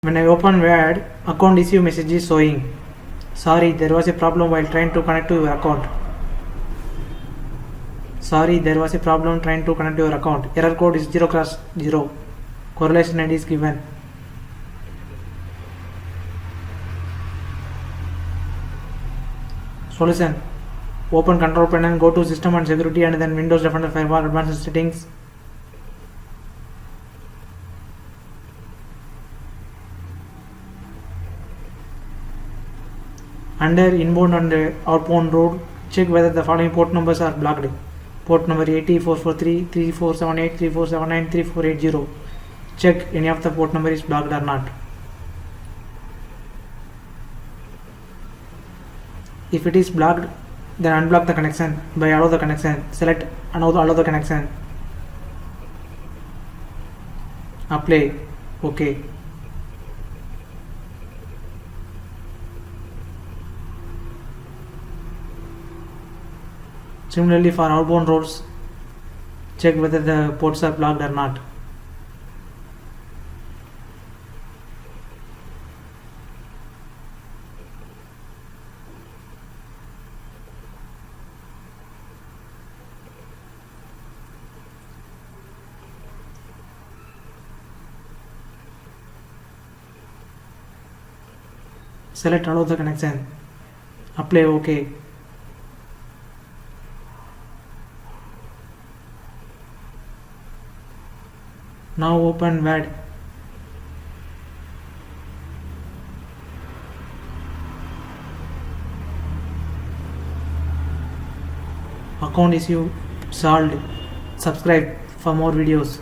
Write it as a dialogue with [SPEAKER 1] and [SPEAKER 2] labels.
[SPEAKER 1] When I open Word, account issue message is showing. Sorry, there was a problem while trying to connect to your account. Sorry, there was a problem trying to connect to your account. Error code is 0/0. Correlation ID is given. Solution. Open control panel, go to system and security and then Windows Defender Firewall advanced settings. Under inbound and outbound route, check whether the following port numbers are blocked. Port number 80443, 3478, 3479, 3480. Check any of the port number is blocked or not. If it is blocked, then unblock the connection by allow the connection. Select allow the connection. Apply. OK. Similarly, for outbound routes, check whether the ports are blocked or not. Select allow the connection. Apply OK. Now open Word. Account issue solved. Subscribe for more videos.